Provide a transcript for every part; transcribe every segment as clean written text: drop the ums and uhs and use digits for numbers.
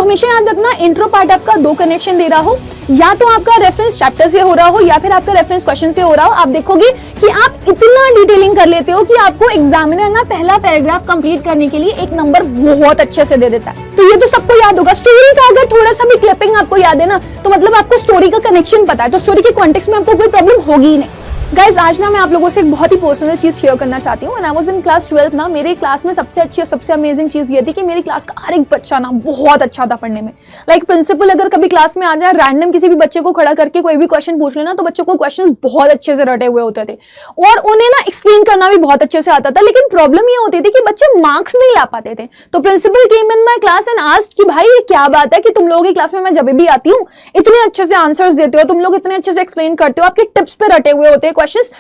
हमेशा याद रखना, इंट्रो पार्ट आपका 2 कनेक्शन दे रहा हो, या तो आपका रेफरेंस चैप्टर से हो रहा हो या फिर आपका रेफरेंस क्वेश्चन से हो रहा हो, आप देखोगे कि आप इतना डिटेलिंग कर लेते हो कि आपको एग्जामिनर ना पहला पैराग्राफ कंप्लीट करने के लिए एक नंबर बहुत अच्छे से दे देता है। तो ये तो सबको याद होगा। स्टोरी का अगर थोड़ा सा भी क्लिपिंग आपको याद है ना, तो मतलब आपको स्टोरी का कनेक्शन पता है, तो स्टोरी के कॉन्टेक्स्ट में आपको कोई प्रॉब्लम होगी ही नहीं। गाइज, आज ना मैं आप लोगों से एक बहुत ही पर्सनल चीज शेयर करना चाहती हूँ। When I was in class 12 ना, मेरे क्लास में सबसे अच्छी और सबसे अमेजिंग चीज ये थी कि मेरी क्लास का हर एक बच्चा ना बहुत अच्छा था पढ़ने में। लाइक प्रिंसिपल अगर कभी क्लास में आ जाए, रैंडम किसी भी बच्चे को खड़ा करके कोई भी क्वेश्चन पूछ लेना, तो बच्चों को क्वेश्चन बहुत अच्छे से रटे हुए होते थे और उन्हें ना एक्सप्लेन करना भी बहुत अच्छे से आता था। लेकिन प्रॉब्लम ये होती थी कि बच्चे मार्क्स नहीं ला पाते थे। तो principal came in my class and asked कि भाई ये क्या बात है कि तुम लोगों की क्लास में मैं जब भी आती हूँ इतने अच्छे से आंसर्स देते हो, तुम लोग इतने अच्छे से एक्सप्लेन करते हो, आपके टिप्स पे रटे हुए होते हैं क्वेश्चंस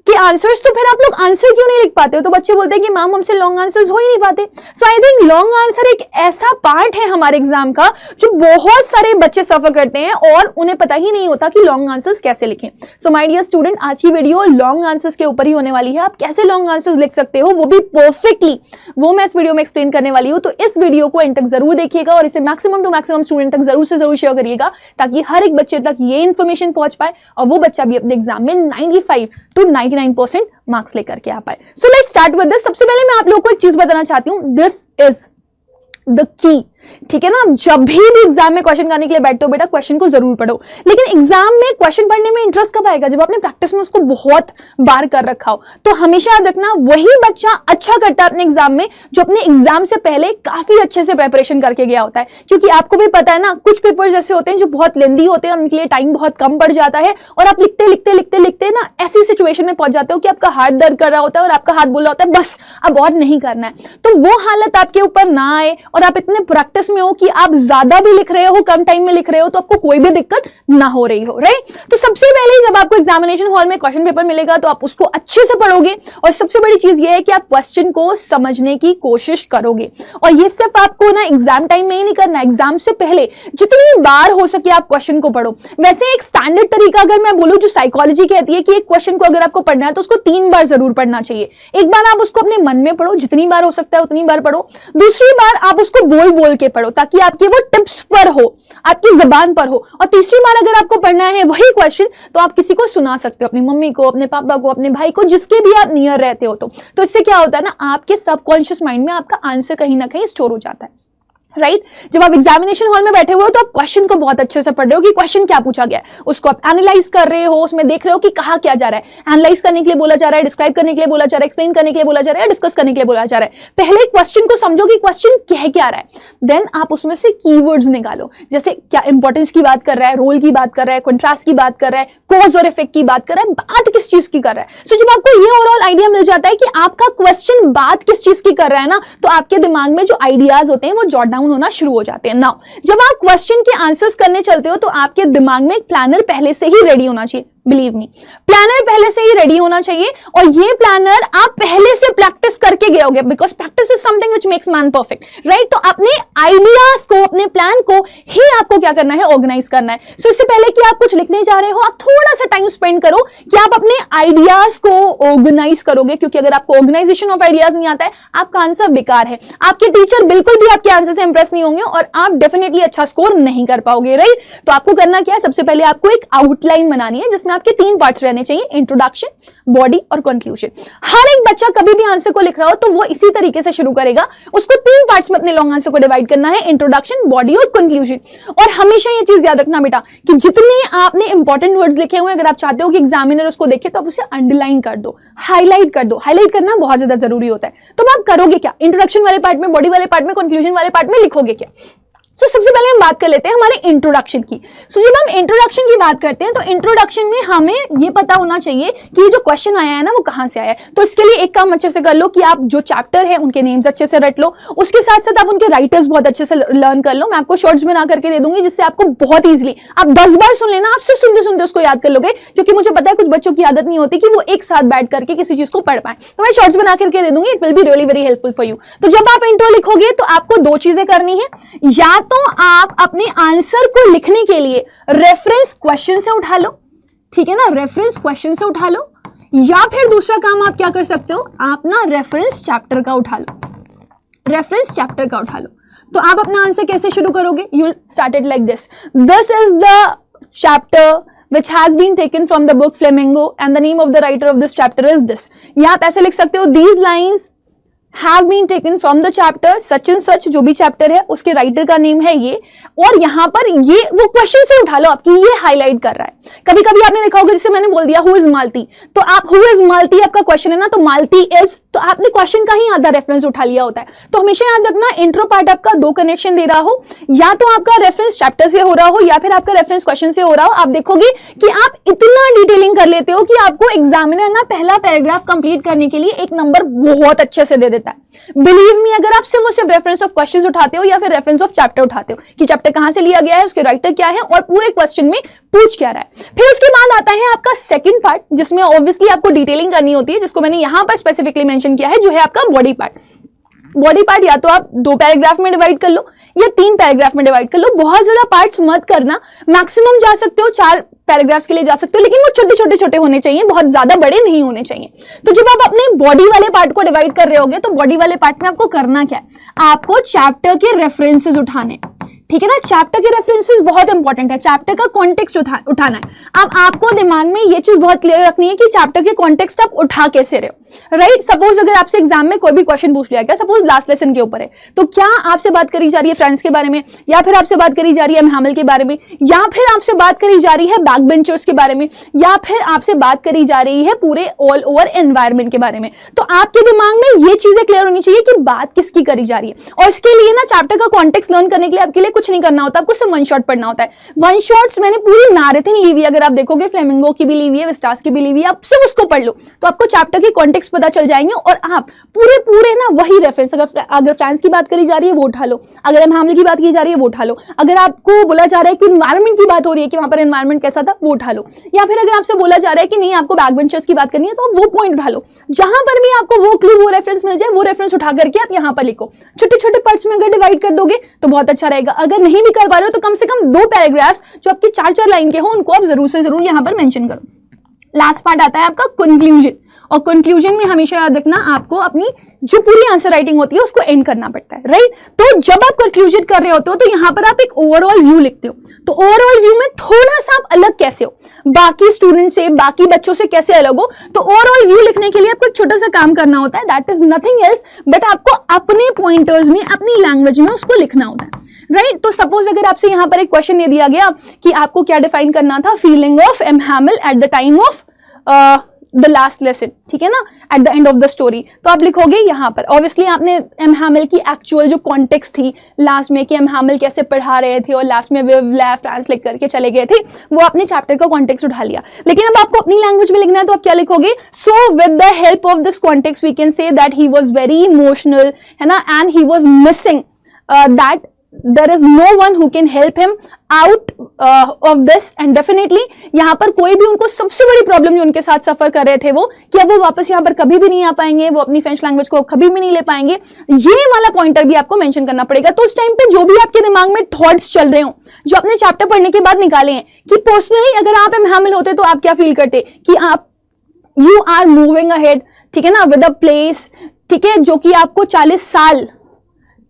कि आंसर्स, तो फिर आप लोग आंसर क्यों नहीं लिख पाते हो? तो बच्चे बोलते हैं कि मैम हमसे लॉन्ग आंसर्स हो ही नहीं पाते। सो आई थिंक लॉन्ग आंसर एक ऐसा पार्ट है हमारे एग्जाम का जो बहुत सारे बच्चे सफर करते हैं और उन्हें पता ही नहीं होता कि लॉन्ग आंसर्स कैसे लिखें। सो माय डियर स्टूडेंट, आज की वीडियो लॉन्ग आंसर्स के ऊपर ही होने वाली है। आप कैसे लॉन्ग आंसर्स लिख सकते हो वो भी परफेक्टली, वो मैं इस वीडियो में एक्सप्लेन करने वाली हूँ। तो इस वीडियो को एंड तक जरूर देखिएगा और इसे मैक्सिमम टू मैक्सिमम स्टूडेंट तक जरूर से जरूर शेयर करिएगा, ताकि हर एक बच्चे तक ये इन्फॉर्मेशन पहुंच पाए और वो बच्चा भी अपने एग्जाम में 95 to 99% मार्क्स लेकर के आ पाए। So let's start with this. सबसे पहले मैं आप लोगों को एक चीज बताना चाहती हूँ, दिस इज द की। ठीक है ना, जब भी एग्जाम में क्वेश्चन करने के लिए बैठते हो बेटा, क्वेश्चन को जरूर पढ़ो। लेकिन एग्जाम में क्वेश्चन पढ़ने में इंटरेस्ट कब आएगा? जब आपने प्रैक्टिस में उसको बहुत बार कर रखा हो। तो हमेशा याद रखना, वही बच्चा अच्छा करता है अपने एग्जाम में जो अपने एग्जाम से पहले काफी अच्छे से प्रिपरेशन करके गया होता है। क्योंकि आपको भी पता है ना, कुछ पेपर्स ऐसे होते हैं जो बहुत लेंदी होते हैं और उनके लिए टाइम बहुत कम पड़ जाता है और आप लिखते लिखते लिखते लिखते ना ऐसी सिचुएशन में पहुंच जाते हो कि आपका हाथ दर्द कर रहा होता है और आपका हाथ बोल रहा होता है बस अब और नहीं करना है। तो वो हालत आपके ऊपर ना आए और आप इतने प्रैक्टिस में हो कि आप ज्यादा भी लिख रहे हो, कम टाइम में लिख रहे हो, तो आपको कोई भी दिक्कत ना हो रही हो, राइट? तो सबसे पहले जब आपको एग्जामिनेशन हॉल में क्वेश्चन पेपर मिलेगा तो आप उसको अच्छे से पढ़ोगे और सबसे बड़ी चीज ये है कि आप क्वेश्चन को समझने की कोशिश करोगे। और ये सिर्फ आपको ना एग्जाम टाइम में ही नहीं करना, एग्जाम से पहले जितनी बार हो सके आप क्वेश्चन को पढ़ो। वैसे एक स्टैंडर्ड तरीका अगर मैं बोलूं, जो साइकोलॉजी कहती है कि एक क्वेश्चन को अगर आपको पढ़ना है तो उसको 3 बार जरूर पढ़ना चाहिए। एक बार आप उसको अपने मन में पढ़ो, जितनी बार हो सकता है उतनी बार पढ़ो। दूसरी बार आप उसको बोल बोल के पढ़ो ताकि आपके वो टिप्स पर हो, आपकी जबान पर हो। और तीसरी बार अगर आपको पढ़ना है वही क्वेश्चन तो आप किसी को सुना सकते हो, अपनी मम्मी को, अपने पापा को, अपने भाई को, जिसके भी आप नियर रहते हो। तो इससे क्या होता है ना, आपके सबकॉन्शियस माइंड में आपका आंसर कहीं ना कहीं स्टोर हो जाता है, राइट? जब आप एग्जामिनेशन हॉल में बैठे हुए हो तो आप क्वेश्चन को बहुत अच्छे से पढ़ रहे हो कि क्वेश्चन क्या पूछा गया है, उसको आप एनालाइज कर रहे हो, उसमें देख रहे हो कि कहा क्या जा रहा है। एनालाइज करने के लिए बोला जा रहा है, डिस्क्राइब करने के लिए बोला जा रहा है, एक्सप्लेन करने के लिए बोला जा रहा है, डिस्कस करने के लिए बोला जा रहा है। पहले क्वेश्चन को समझो कि क्वेश्चन कह क्या रहा है, देन आप उसमें से कीवर्ड्स निकालो, जैसे क्या इंपॉर्टेंस की बात कर रहा है, रोल की बात कर रहा है, कंट्रास्ट की बात कर रहा है, कॉज और इफेक्ट की बात कर रहा है, बात किस चीज की कर रहा है। सो जब आपको ये ओवरऑल आइडिया मिल जाता है कि आपका क्वेश्चन बात किस चीज की कर रहा है ना, तो आपके दिमाग में जो आइडियाज होते हैं वो जॉट डाउन होना शुरू हो जाते हैं। नाउ जब आप क्वेश्चन के आंसर्स करने चलते हो तो आपके दिमाग में एक प्लानर पहले से ही रेडी होना चाहिए। बिलीव मी, प्लानर पहले से ही रेडी होना चाहिए और ये प्लानर आप पहले से प्रैक्टिस करके गए होगे, because practice is something which makes man perfect, right? तो अपने आइडियाज को, अपने प्लान को ही आपको क्या करना है, ऑर्गेनाइज करना है। सो इससे पहले कि आप कुछ लिखने जा रहे हो, आप थोड़ा सा टाइम स्पेंड करो कि आप अपने आइडियाज को ऑर्गेनाइज करोगे, क्योंकि अगर आपको ऑर्गेनाइजेशन ऑफ आइडियाज नहीं आता है, आपका आंसर बेकार है। आपके टीचर बिल्कुल भी आपके आंसर से इंप्रेस नहीं होंगे और आप डेफिनेटली अच्छा स्कोर नहीं कर पाओगे, राइट? तो आपको करना क्या है, सबसे पहले आपको एक आउटलाइन बनानी है जिसमें आपके 3 पार्ट्स रहने चाहिए, इंट्रोडक्शन, बॉडी और कंक्लूजन। हर एक बच्चा कभी भी आंसर को लिख रहा हो तो वो इसी तरीके से शुरू करेगा। उसको 3 पार्ट्स में अपने लॉन्ग आंसर को डिवाइड करना है, इंट्रोडक्शन, बॉडी और कंक्लूजन। और हमेशा ये चीज याद रखना बेटा कि जितने आपने इंपॉर्टेंट वर्ड्स लिखे हुए, अगर आप चाहते हो कि एग्जामिनर उसको देखे तो आप उसे अंडरलाइन कर दो, हाईलाइट कर दो। हाईलाइट करना बहुत ज्यादा जरूरी होता है। तो आप करोगे क्या, इंट्रोडक्शन वाले पार्ट में, बॉडी वाले पार्ट में, कंक्लूजन वाले पार्ट में लिखोगे क्या? तो सबसे पहले हम बात कर लेते हैं हमारे इंट्रोडक्शन की। सो जब हम इंट्रोडक्शन की बात करते हैं तो इंट्रोडक्शन में हमें ये पता होना चाहिए कि जो क्वेश्चन आया है ना वो कहां से आया है। तो इसके लिए एक काम अच्छे से कर लो कि आप जो चैप्टर है उनके नेम्स अच्छे से रट लो, उसके साथ साथ आप उनके राइटर्स बहुत अच्छे से लर्न कर लो। मैं आपको शॉर्ट्स बना करके दे दूंगी जिससे आपको बहुत ईजिली, आप 10 बार सुन लेना, आप सिर्फ सुनते सुनते उसको याद कर लोगे, क्योंकि मुझे पता है कुछ बच्चों की आदत नहीं होती कि वो एक साथ बैठ करके किसी चीज को पढ़ पाए। तो मैं शॉर्ट्स बना करके दे दूंगी, it will be really very helpful for you. तो जब आप इंट्रो लिखोगे तो आपको 2 चीजें करनी है, या तो आप अपने आंसर को लिखने के लिए रेफरेंस क्वेश्चन से उठा लो, ठीक है ना, रेफरेंस क्वेश्चन से उठा लो, या फिर दूसरा काम आप क्या कर सकते हो, आप ना रेफरेंस चैप्टर का उठा लो, रेफरेंस चैप्टर का उठा लो। तो आप अपना आंसर कैसे शुरू करोगे? You start it like this is the chapter which has been taken from the book Flamingo and the name of the writer of this chapter is this. यहाँ आप ऐसे लिख सकते हो these lines have been taken from the chapter such and such, जो भी chapter है उसके राइटर का नेम है ये, और यहाँ पर ये वो क्वेश्चन से उठा लो आपकी ये हाईलाइट कर रहा है। कभी कभी आपने देखा होगा, जैसे मैंने बोल दिया हु इज मालती, तो आप हु इज मालती आपका क्वेश्चन है ना, तो मालती इज, तो आपने क्वेश्चन का ही आधा रेफरेंस उठा लिया होता है। तो हमेशा याद रखना इंट्रो पार्ट आपका दो कनेक्शन दे रहा हो, या तो आपका रेफरेंस चैप्टर से हो रहा हो या फिर आपका रेफरेंस क्वेश्चन से हो रहा हो। आप देखोगे कि आप इतना डिटेलिंग कर लेते हो कि आपको एग्जामिनर ना पहला पैराग्राफ कंप्लीट करने के लिए एक नंबर बहुत अच्छे से दे देता है। बिलीव मी, अगर आप सिर्फ रेफरेंस ऑफ क्वेश्चंस उठाते हो या फिर रेफरेंस ऑफ चैप्टर उठाते हो कि चैप्टर कहां से लिया गया है, उसके राइटर क्या है और पूरे क्वेश्चन में पूछ क्या रहा है। फिर उसके बाद आता है आपका सेकंड पार्ट, जिसमें ऑब्वियसली आपको डिटेलिंग करनी होती है, जिसको मैंने यहां पर स्पेसिफिकली मेंशन किया है, जो है आपका बॉडी पार्ट। बॉडी पार्ट या तो आप 2 पैराग्राफ में डिवाइड कर लो या 3 पैराग्राफ में डिवाइड कर लो। बहुत ज्यादा पार्ट्स मत करना, मैक्सिमम जा सकते हो 4 पैराग्राफ्स के लिए जा सकते हो, लेकिन वो छोटे छोटे होने चाहिए, बहुत ज्यादा बड़े नहीं होने चाहिए। तो जब आप अपने बॉडी वाले पार्ट को डिवाइड कर रहे होगे, तो बॉडी वाले पार्ट में आपको करना क्या है, आपको चैप्टर के रेफरेंसेस उठाने, ठीक है ना। चैप्टर के रेफरेंसेस बहुत इंपॉर्टेंट है, चैप्टर का कॉन्टेक्स्ट उठाना है। अब आपको दिमाग में ये चीज बहुत क्लियर रखनी है कि चैप्टर के कॉन्टेक्स्ट आप उठा कैसे रहे हो, राइट। सपोज अगर आपसे एग्जाम में कोई भी क्वेश्चन पूछ लिया गया, सपोज लास्ट लेसन के ऊपर है, तो क्या आपसे बात करी जा रही है फ्रेंड्स के बारे में, या फिर आपसे बात करी जा रही है हैमिल के बारे में, या फिर आपसे बात करी जा रही है बैक बेंचर्स के बारे में, या फिर आपसे बात करी जा रही है पूरे ऑल ओवर एनवायरमेंट के बारे में। तो आपके दिमाग में ये चीजें क्लियर होनी चाहिए कि बात किसकी करी जा रही है। और इसके लिए ना चैप्टर का कॉन्टेक्स्ट लर्न करने के लिए आपके लिए कुछ नहीं करना होता, आपको सिर्फ वन शॉट पढ़ना होता है। वन शॉट्स मैंने पूरी मैराथन ली हुई है, अगर आप देखोगे फ्लेमिंगो की भी ली हुई है, विस्टास की भी ली हुई है, आप सिर्फ उसको पढ़ लो तो आपको चैप्टर के कॉन्टेक्स्ट पता चल जाएंगे, और आप पूरे ना वही रेफरेंस, अगर फ्रांस की बात करी जा रही है वो उठा लो, अगर हैमिल की बात की जा रही है वो उठा लो, अगर आपको बोला जा रहा है कि एनवायरमेंट की बात हो रही है कि वहां पर एनवायरमेंट कैसा था वो उठा लो, या फिर अगर आपसे बोला जा रहा है कि नहीं आपको बैक बेंचर्स की बात करनी है तो आप वो पॉइंट उठा लो। जहां पर भी आपको वो क्लू, वो रेफरेंस मिल जाए, वो रेफरेंस उठा करके आप यहां पर लिखो। छोटे छोटे पार्ट्स में अगर डिवाइड कर दोगे तो बहुत अच्छा रहेगा। अगर नहीं भी कर पा रहे हो तो कम से कम 2 पैराग्राफ्स जो आपके 4-4 लाइन के हो उनको आप जरूर से जरूर यहां पर मेंशन करो। लास्ट पार्ट आता है आपका कंक्लूजन, और कंक्लूजन में हमेशा याद रखना आपको अपनी जो पूरी आंसर राइटिंग होती है उसको एंड करना पड़ता है, राइट। तो जब आप कंक्लूजन कर रहे होते हो तो यहां पर आप एक ओवरऑल व्यू लिखते हो। तो ओवरऑल व्यू में थोड़ा सा आप अलग कैसे हो, बाकी स्टूडेंट से, बाकी बच्चों से कैसे अलग हो, तो ओवरऑल व्यू लिखने के लिए आपको एक छोटा सा काम करना होता है, that is nothing else but आपको अपने पॉइंटर्स में, अपनी लैंग्वेज में उसको लिखना होता है, राइट। तो सपोज अगर आपसे यहां पर एक क्वेश्चन दे दिया गया कि आपको क्या डिफाइन करना था, feeling of M Hamel at the time of the last lesson, ठीक है ना, at the end of the story, तो आप लिखोगे यहां पर। ऑब्वियसली आपने एम हैमिल की एक्चुअल जो कॉन्टेक्स्ट थी लास्ट में कि एम हैमिल कैसे पढ़ा रहे थे और लास्ट में विव लेफ्ट ट्रांसलेट करके चले गए थे, वो आपने चैप्टर का कॉन्टेक्स्ट उठा लिया। लेकिन अब आपको अपनी लैंग्वेज में लिखना है तो आप क्या लिखोगे, so with the help of this context we can say that he was very emotional, है ना, and he was missing that there is no one who can help him out of this, and definitely यहाँ पर कोई भी उनको सबसे बड़ी problem जो उनके साथ सफर कर रहे थे वो कि अब वो वापस यहाँ पर कभी भी नहीं आ पाएंगे, वो अपनी फ्रेंच लैंग्वेज को कभी भी नहीं ले पाएंगे। ये वाला पॉइंटर भी आपको मेंशन करना पड़ेगा। तो उस टाइम पे जो भी आपके दिमाग में थॉट्स चल रहे हो, जो अपने चैप्टर पढ़ने के बाद निकाले हैं, कि पर्सनली अगर आप एम हैमिल होते तो आप क्या फील करते कि आप यू आर मूविंग अहेड, ठीक है ना, विद अ प्लेस, ठीक है, जो कि आपको 40 साल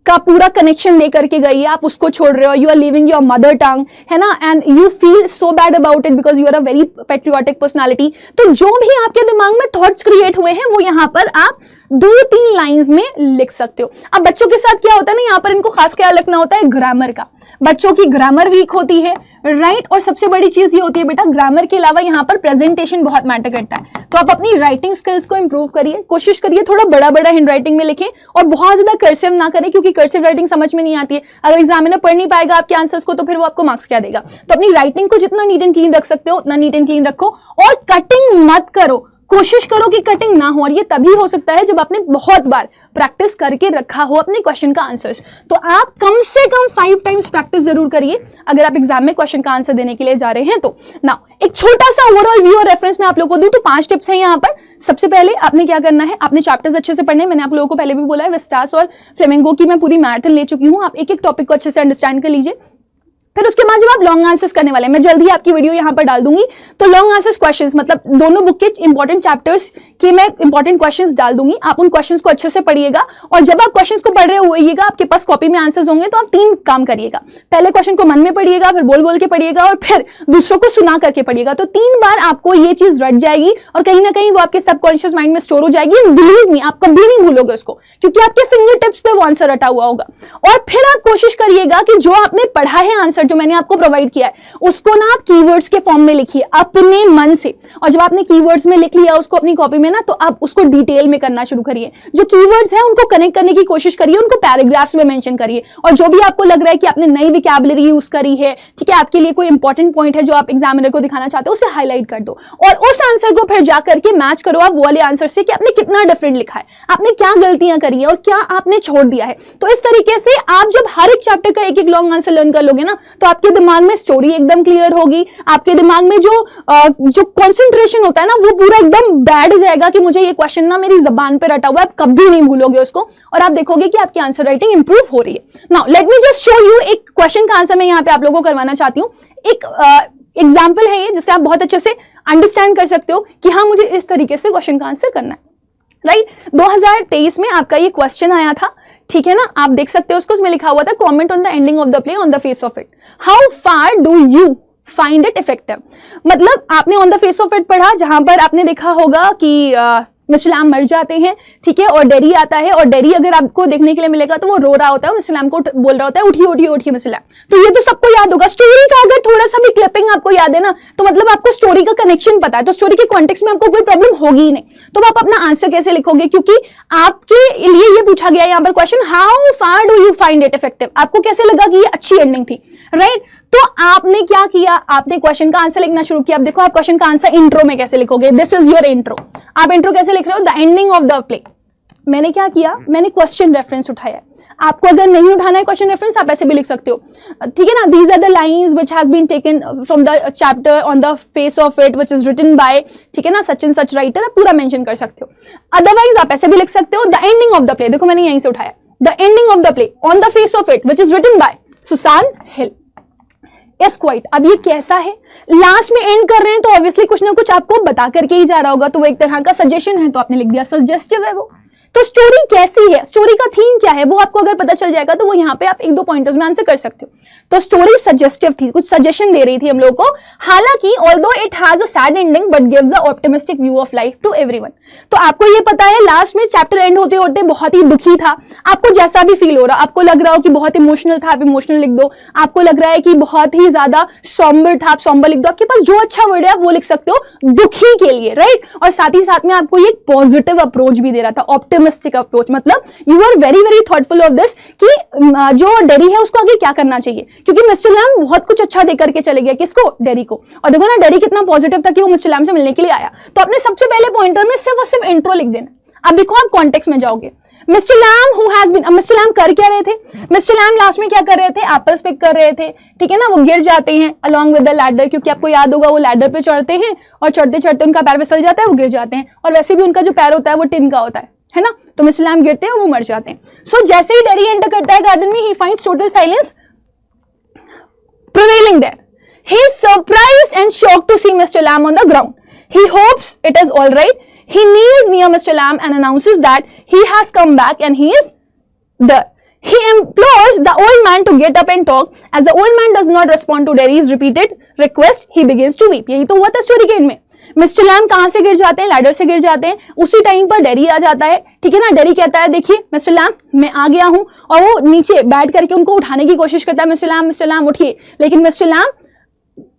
का पूरा कनेक्शन दे करके गई है, आप उसको छोड़ रहे हो, you are living your mother tongue, है ना, and you feel so bad about it because you are a very patriotic personality. तो जो भी आपके दिमाग में थॉट्स क्रिएट हुए हैं वो यहाँ पर आप 2-3 लाइंस में लिख सकते हो। अब बच्चों के साथ क्या होता है ना, यहाँ पर इनको खास ख्याल रखना होता है ग्रामर का, बच्चों की ग्रामर वीक होती है, राइट। और सबसे बड़ी चीज ये होती है बेटा, ग्रामर के अलावा यहाँ पर प्रेजेंटेशन बहुत मैटर करता है। तो आप अपनी राइटिंग स्किल्स को इंप्रूव करिए, कोशिश करिए थोड़ा बड़ा बड़ा हैंड राइटिंग में लिखें, और बहुत ज्यादा कर्सिव ना करें क्योंकि कर्सिव राइटिंग समझ में नहीं आती है। अगर एग्जामिनर पढ़ नहीं पाएगा आपके आंसर्स को तो फिर वो आपको मार्क्स क्या देगा। तो अपनी राइटिंग को जितना नीट एंड क्लीन रख सकते हो उतना नीट एंड क्लीन रखो, और कटिंग मत करो, कोशिश करो कि कटिंग ना हो, और ये तभी हो सकता है जब आपने बहुत बार प्रैक्टिस करके रखा हो अपने क्वेश्चन का आंसर्स। तो आप कम से कम 5 टाइम्स प्रैक्टिस जरूर करिए अगर आप एग्जाम में क्वेश्चन का आंसर देने के लिए जा रहे हैं तो। नाउ एक छोटा सा ओवरऑल व्यू और रेफरेंस में आप लोगों को दूं तो 5 टिप्स हैं यहाँ पर। सबसे पहले आपने क्या करना है, आपने चैप्टर्स अच्छे से पढ़ने, मैंने आप लोगों को पहले भी बोला है, विस्टास और फ्लेमिंगो की मैं पूरी मैराथन ले चुकी हूँ, आप एक एक टॉपिक को अच्छे से अंडरस्टैंड कर लीजिए। फिर उसके बाद जब आप लॉन्ग आंसर्स करने वाले हैं, मैं जल्दी आपकी वीडियो यहाँ पर डाल दूंगी, तो लॉन्ग आंसर्स क्वेश्चंस मतलब दोनों बुक के इंपॉर्टेंट चैप्टर्स के मैं इंपॉर्टेंट क्वेश्चंस डाल दूंगी, आप उन क्वेश्चंस को अच्छे से पढ़िएगा। और जब आप क्वेश्चंस को पढ़ रहे होइएगा, आपके पास कॉपी में आंसर्स होंगे, तो आप 3 काम करिएगा। पहले क्वेश्चन को मन में पढ़िएगा, फिर बोल बोल के पढ़िएगा, और फिर दूसरों को सुना करके पढ़िएगा। तो 3 बार आपको ये चीज रट जाएगी और कहीं ना कहीं वो आपके सबकॉन्शियस माइंड में स्टोर हो जाएगी। बिलीव मी, आप कभी नहीं भूलोगे उसको, क्योंकि आपके फिंगर टिप्स पे वो आंसर रटा हुआ होगा। और फिर आप कोशिश करिएगा कि जो आपने पढ़ा है आंसर, जो मैंने आपको प्रोवाइड किया है, उसको ना आप कीवर्ड्स के फॉर्म में लिखिए अपने मन से। और जब आपने कीवर्ड्स में लिख लिया उसको अपनी कॉपी में ना, तो आप उसको डिटेल में करना शुरू करिए। जो कीवर्ड्स हैं उनको कनेक्ट करने की कोशिश करिए, उनको पैराग्राफ्स में मेंशन करिए। और जो भी आपको लग रहा है कि आपने नई विकैबुलरी यूज करी है, ठीक है, आपके लिए कोई इंपॉर्टेंट पॉइंट है जो आप एग्जामिनर को दिखाना चाहते हो, उसे हाईलाइट कर दो और उस आंसर को फिर जाकर के मैच करो आप वो वाले आंसर से कि आपने कितना डिफरेंट लिखा है, आपने क्या गलतियां करी है और क्या आपने छोड़ दिया है। तो इस तरीके से आप जब हर एक चैप्टर का एक लॉन्ग आंसर लर्न कर लोगे ना, तो आपके दिमाग में स्टोरी एकदम क्लियर होगी, आपके दिमाग में जो कंसंट्रेशन होता है ना, वो पूरा एकदम बैठ जाएगा कि मुझे ये क्वेश्चन ना मेरी जबान पे रटा हुआ है, आप कभी नहीं भूलोगे उसको, और आप देखोगे कि आपकी आंसर राइटिंग इंप्रूव हो रही है। Now let me just show you एक क्वेश्चन का आंसर मैं यहाँ पे आप लोगों को करवाना चाहती हूँ। एक एग्जाम्पल है ये, जिससे आप बहुत अच्छे से अंडरस्टैंड कर सकते हो कि हाँ, मुझे इस तरीके से क्वेश्चन का आंसर करना है। राइट 2023 में आपका ये क्वेश्चन आया था, ठीक है ना, आप देख सकते हो उसको, उसमें लिखा हुआ था comment on the ending of the play on the face of it, how far do you find it effective. मतलब आपने on the face of it पढ़ा, जहां पर आपने देखा होगा कि मिस्टर लैम मर जाते हैं, ठीक है, और डेरी आता है, और डेरी अगर आपको देखने के लिए मिलेगा तो वो रो रहा होता है, मिस्टर लैम को बोल रहा होता है उठिए उठिए उठिए मिस्टर लैम। तो ये तो सबको याद होगा। स्टोरी का अगर थोड़ा सा भी क्लिपिंग आपको याद है ना, तो मतलब आपको स्टोरी का कनेक्शन पता है, तो स्टोरी के कॉन्टेक्स्ट में आपको कोई प्रॉब्लम होगी ही नहीं। तो आप अपना आंसर कैसे लिखोगे, क्योंकि आपके लिए ये पूछा गया यहाँ पर question, how far do you find it effective. आपको कैसे लगा कि ये अच्छी एंडिंग थी, राइट। तो आपने क्या किया, आपने क्वेश्चन का आंसर लिखना शुरू किया। अब देखो आप क्वेश्चन का आंसर इंट्रो में कैसे लिखोगे, दिस इज योर इंट्रो। आप इंट्रो कैसे लिख रहे हो, the ending of the play. मैंने क्या किया, मैंने क्वेश्चन रेफरेंस उठाया। आपको अगर नहीं उठाना है क्वेश्चन रेफरेंस, आप ऐसे भी लिख सकते हो, ठीक है ना। These are the lines which has been taken from the chapter on the face of it which is written by, ठीक है ना, सच एंड सच राइटर। आप पूरा मेंशन कर सकते हो। अदरवाइज आप ऐसे भी लिख सकते हो, the ending of the play. देखो मैंने यहीं से उठाया, the ending of the play on the face of it which is written by Susan Hill. Yes, quite। अब ये कैसा है, लास्ट में एंड कर रहे हैं तो ऑब्वियसली कुछ ना कुछ आपको बता करके ही जा रहा होगा, तो वो एक तरह का सजेशन है, तो आपने लिख दिया सजेस्टिव है वो। तो स्टोरी कैसी है, स्टोरी का थीम क्या है, वो आपको अगर पता चल जाएगा तो वो यहाँ पे आप 1-2 पॉइंटर्स में आंसर कर सकते हो। तो स्टोरी सजेस्टिव थी, कुछ सजेशन दे रही थी हम लोगों को। हालांकि although it has a sad ending but gives a optimistic view of life to everyone. तो आपको ये पता है लास्ट में चैप्टर एंड होते होते बहुत ही दुखी था, आपको जैसा भी फील हो रहा, आपको लग रहा हो कि बहुत इमोशनल था, आप इमोशनल लिख दो। आपको लग रहा है कि बहुत ही ज्यादा सॉम्बर था, आप सॉम्बर लिख दो। आपके पास जो अच्छा वर्ड है आप वो लिख सकते हो दुखी के लिए, राइट। और साथ ही साथ में आपको ये पॉजिटिव अप्रोच भी दे रहा था, ऑप्टिमिस्टिक अप्रोच। मतलब you are very very thoughtful of this कि जो डेरी है उसको आगे क्या करना चाहिए, क्योंकि मिस्टर लैम बहुत कुछ अच्छा दे करके चले गए, किसको, डेरी को। और देखो ना डेरी कितना पॉजिटिव था कि वो मिस्टर लैम से मिलने के लिए आया। तो आपने सबसे पहले पॉइंटर में सिर्फ और सिर्फ इंट्रो लिख देना। अब देखो आप कॉन्टेक्स्ट में जाओगे, mister Lamb who has been, अब मिस्टर लैम कर क्या रहे थे, मिस्टर लैम लास्ट में क्या कर रहे थे, एप्पल्स पिक कर रहे थे, ठीक है ना। वो गिर जाते हैं अलॉन्ग विद द लैडर, क्योंकि आपको याद होगा वो लैडर पे चढ़ते हैं और चढ़ते चढ़ते उनका पैर फिसल जाता है, वो गिर जाते हैं। और वैसे भी उनका जो पैर होता है वो टिन का होता है ना। तो मिस्टर लैम गिरते हैं, वो मर जाते हैं। सो जैसे ही डेरी एंटर करता है गार्डन में, he finds total silence prevailing there. He is surprised and shocked to see Mr. Lamb on the ground. He hopes it is all right. He kneels near Mr. Lamb and announces that he has come back and he is there. He implores the old man to get up and talk. As the old man does not respond to Derry's repeated request, he begins to weep. यही तो हुआ था story के and में। Mr Lam कहां से गिर जाते हैं, लैडर से गिर जाते हैं। उसी टाइम पर डेरी आ जाता है, ठीक है ना। डेरी कहता है देखिए मिस्टर लैम मैं आ गया हूं, और वो नीचे बैठ करके उनको उठाने की कोशिश करता है, मिस्टर लैम उठिए। लेकिन मिस्टर लैम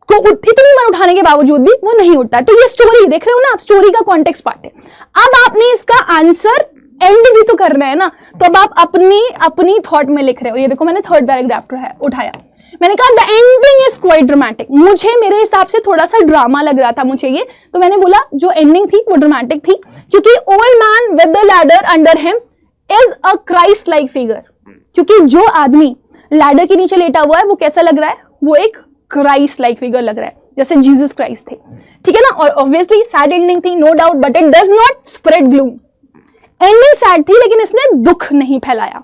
को इतनी बार उठाने के बावजूद भी वो नहीं उठता है। तो ये स्टोरी देख रहे हो ना आप, स्टोरी का कॉन्टेक्स्ट पार्ट है। अब आपने इसका आंसर एंड भी तो करना है ना, तो अब आप अपनी थॉट में लिख रहे हो। ये देखो मैंने थर्ड पैराग्राफ उठाया, मैंने कहा the ending is quite dramatic. मुझे मेरे हिसाब से थोड़ा सा ड्रामा लग रहा था मुझे ये, तो मैंने बोला जो एंडिंग थी वो ड्रामेटिक थी, क्योंकि old man with the ladder under him is a Christ like figure. क्योंकि जो आदमी लैडर के नीचे लेटा हुआ है वो कैसा लग रहा है, वो एक क्राइस्ट लाइक फिगर लग रहा है, जैसे जीसस क्राइस्ट थे, ठीक है ना। और ऑब्वियसली सैड एंडिंग थी, no doubt, but it does not spread gloom. Ending sad थी लेकिन इसने दुख नहीं फैलाया,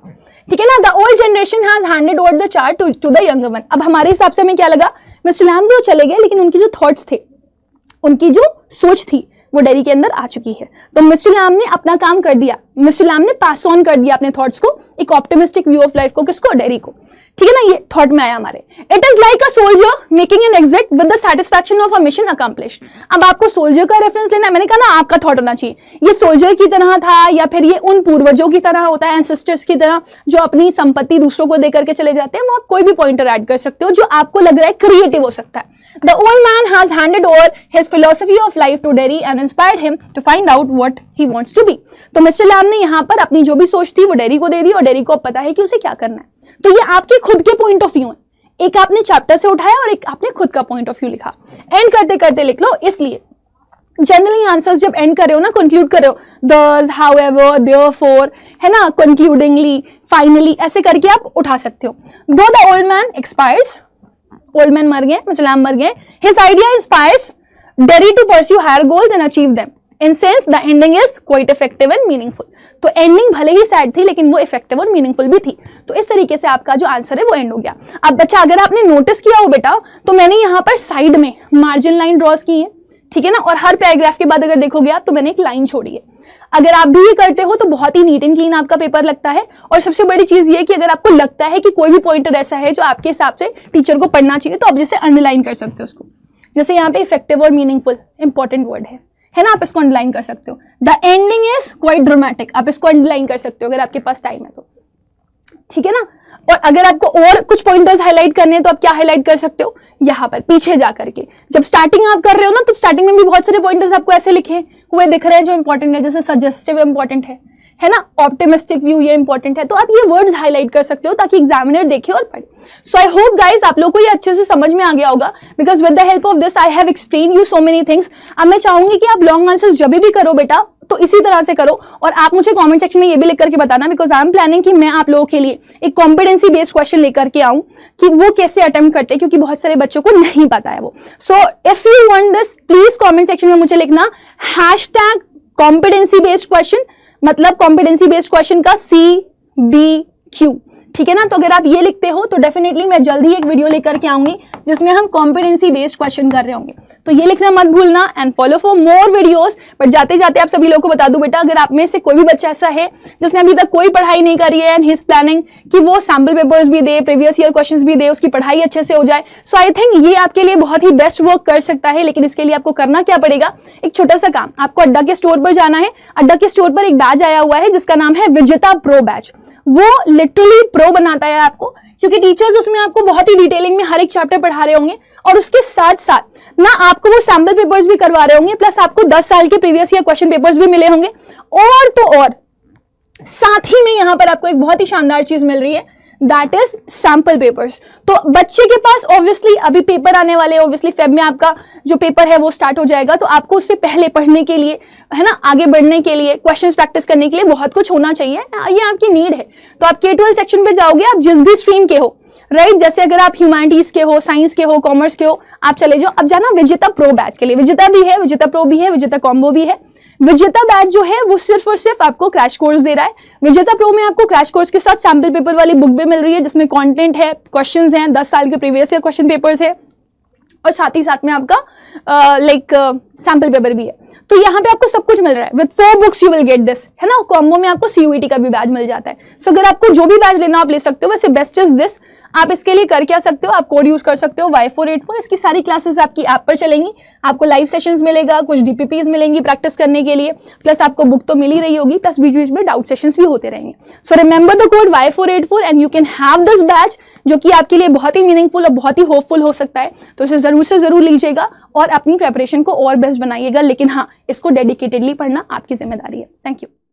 ठीक है ना। The old generation has handed over the chart to the younger one. अब हमारे हिसाब से हमें क्या लगा, मिस्टर लैम तो चले गए, लेकिन उनकी जो थॉट्स थे, उनकी जो सोच थी, वो डेरी के अंदर आ चुकी है। तो मिस्टर लैम ने अपना काम कर दिया, मिस्टर लैम ने पास ऑन कर दिया अपने थॉट्स को, एक ऑप्टिमिस्टिक व्यू ऑफ लाइफ को, किसको, डेरी को। ठीक है ना, ये थॉट में आया हमारे। It is like a soldier making an exit with the satisfaction of a mission accomplished. अब आपको सोल्जर का रेफरेंस लेना है, मैंने कहा ना आपका थॉट होना चाहिए, ये सोल्जर की तरह था या फिर ये उन पूर्वजों की तरह होता है, एंसेस्टर्स की तरह, जो अपनी संपत्ति दूसरों को देकर के चले जाते हैं। वो आप कोई भी पॉइंटर ऐड कर सकते हो जो आपको लग रहा है क्रिएटिव हो सकता है। The old man has handed over his philosophy of life to Derry and inspired him to find out what he wants to be. तो मिस्टर लैम ने यहाँ पर अपनी जो भी सोच थी वो डेरी को दे दी, और डेरी को अब पता है कि उसे क्या करना है। तो ये आपके खुद के पॉइंट ऑफ व्यू है, एक आपने चैप्टर से उठाया और एक आपने खुद का पॉइंट ऑफ व्यू लिखा। एंड करते करते लिख लो। इसलिए जनरली आंसर्स जब एंड कर रहे हो ना, कंक्लूड कर रहे हो, दस, हाउएवर, देयरफॉर, है ना, कंक्लूडिंगली, फाइनली, ऐसे करके आप उठा सकते हो। Though the old man expires, old man मर गए, मिस्टर लैम मर गए, his idea inspires Derry to pursue higher goals and achieve them. In sense the ending is quite effective and meaningful. तो एंडिंग भले ही सैड थी, लेकिन वो इफेक्टिव और मीनिंगफुल भी थी। तो इस तरीके से आपका जो आंसर है वो एंड हो गया। अब बच्चा, अगर आपने नोटिस किया हो बेटा, तो मैंने यहाँ पर साइड में मार्जिन लाइन ड्रॉज की है, ठीक है ना, और हर पैराग्राफ के बाद अगर देखोगे आप तो मैंने एक लाइन छोड़ी है। अगर आप भी ये करते हो तो बहुत ही नीट एंड क्लीन आपका पेपर लगता है। और सबसे बड़ी चीज ये कि अगर आपको लगता है कि कोई भी पॉइंटर ऐसा है जो आपके हिसाब से टीचर को पढ़ना चाहिए, तो आप जैसे अंडरलाइन कर सकते हो उसको। जैसे यहाँ पे इफेक्टिव और मीनिंगफुल इंपॉर्टेंट वर्ड है ना, आप इसको अंडरलाइन कर सकते हो। The ending is quite dramatic, आप इसको अंडरलाइन कर सकते हो अगर आपके पास टाइम है तो, ठीक है ना। और अगर आपको और कुछ पॉइंटर्स हाईलाइट करने हैं तो आप क्या हाईलाइट कर सकते हो, यहाँ पर पीछे जा करके। जब स्टार्टिंग आप कर रहे हो ना, तो स्टार्टिंग में भी बहुत सारे पॉइंटर्स आपको ऐसे लिखे हुए दिख रहे हैं जो इंपॉर्टेंट है, जैसे सजेस्टिव इंपॉर्टेंट है ना, ऑप्टिमिस्टिक व्यू ये इंपॉर्टेंट है। तो आप ये वर्ड्स हाईलाइट कर सकते हो ताकि एग्जामिनर देखे और पढ़े। सो आई होप गाइस आप लोगों को ये अच्छे से समझ में आ गया होगा, because with the help of this I have explain you so many things. अब मैं चाहूंगी कि आप लॉन्ग आंसर्स जब भी करो बेटा, तो इसी तरह से करो, और आप मुझे कमेंट सेक्शन में ये भी लिख करके बताना, बिकॉज आई एम प्लानिंग कि मैं आप लोगों के लिए एक कॉम्पिटेंसी बेस्ड क्वेश्चन लेकर के आऊं कि वो कैसे अटेम्प्ट करते हैं, क्योंकि बहुत सारे बच्चों को नहीं पता है वो। So if you want this, please comment section में मुझे लिखना #कॉम्पिटेंसी बेस्ड क्वेश्चन, मतलब कॉम्पिटेंसी बेस्ड क्वेश्चन का CBQ, ठीक है ना। तो अगर आप ये लिखते हो तो डेफिनेटली मैं जल्द ही एक वीडियो लेकर के आऊंगी जिसमें हम कॉम्पिटेंसी बेस्ड क्वेश्चन कर रहे होंगे। तो ये लिखना मत भूलना and follow for more videos. But जाते जाते आप सभी लोगों को बता दूं बेटा, अगर आप में से कोई भी बच्चा ऐसा है जिसने अभी तक कोई पढ़ाई नहीं करी है एंड ही इज प्लानिंग कि वो सैम्पल पेपर्स भी दे, प्रीवियस ईयर क्वेश्चंस भी दे, उसकी पढ़ाई अच्छे से हो जाए, सो आई थिंक ये आपके लिए बहुत ही बेस्ट वर्क कर सकता है। लेकिन इसके लिए आपको करना क्या पड़ेगा, एक छोटा सा काम, आपको अड्डा के स्टोर पर जाना है। अड्डा के स्टोर पर एक बैच आया हुआ है जिसका नाम है विजेता प्रो बैच। वो लिटरली प्रो बनाता है आपको, क्योंकि टीचर्स उसमें आपको बहुत ही डिटेलिंग में हर एक चैप्टर पढ़ा रहे होंगे, और उसके साथ साथ ना आपको वो सैम्पल पेपर्स भी करवा रहे होंगे, प्लस आपको 10 साल के प्रीवियस ईयर क्वेश्चन पेपर्स भी मिले होंगे। और तो और साथ ही में यहाँ पर आपको एक बहुत ही शानदार चीज मिल रही है, दैट इज सैम्पल पेपर्स। तो बच्चे के पास ऑब्वियसली अभी पेपर आने वाले, ऑब्वियसली फेब में आपका जो पेपर है वो स्टार्ट हो जाएगा, तो आपको उससे पहले पढ़ने के लिए, है ना, आगे बढ़ने के लिए, क्वेश्चंस प्रैक्टिस करने के लिए बहुत कुछ होना चाहिए, ये आपकी नीड है। तो आप K12 सेक्शन पे जाओगे, आप जिस भी स्ट्रीम के हो, राइट, जैसे अगर आप ह्यूमैनिटीज के हो, साइंस के हो, कॉमर्स के हो, आप चले जाओ। अब जाना विजेता प्रो बैच के लिए, विजेता भी है, विजेता प्रो भी है, विजेता कॉम्बो भी है। विजेता बैच जो है वो सिर्फ और सिर्फ आपको क्रैश कोर्स दे रहा है। विजेता प्रो में आपको क्रैश कोर्स के साथ सैम्पल पेपर वाली बुक भी मिल रही है, जिसमें कंटेंट है, क्वेश्चंस हैं, 10 साल के प्रीवियस ईयर क्वेश्चन पेपर्स है, और साथ ही साथ में आपका सैम्पल पेपर भी है। तो यहाँ पे आपको सब कुछ मिल रहा है। With 4 books you will get this, है ना। कॉम्बो में आपको CUET का भी बैच मिल जाता है। सो अगर आपको जो भी बैच लेना आप ले सकते हो। वैसे बेस्ट इज दिस, आप इसके लिए कर क्या सकते हो, आप कोड यूज कर सकते हो Y484। इसकी सारी क्लासेस आपकी ऐप पर चलेंगी, आपको लाइव सेशंस मिलेगा, कुछ DPPs मिलेंगी प्रैक्टिस करने के लिए, प्लस आपको बुक तो मिल ही रही होगी, प्लस बीच बीच में डाउट सेशंस भी होते रहेंगे। So remember the code Y484 and you can have this batch, जो कि आपके लिए बहुत ही मीनिंगफुल और बहुत ही होपफुल हो सकता है। तो इसे जरूर से जरूर लीजिएगा और अपनी प्रेपरेशन को और बेस्ट बनाइएगा। लेकिन हाँ, इसको डेडिकेटेडली पढ़ना आपकी जिम्मेदारी है। Thank you.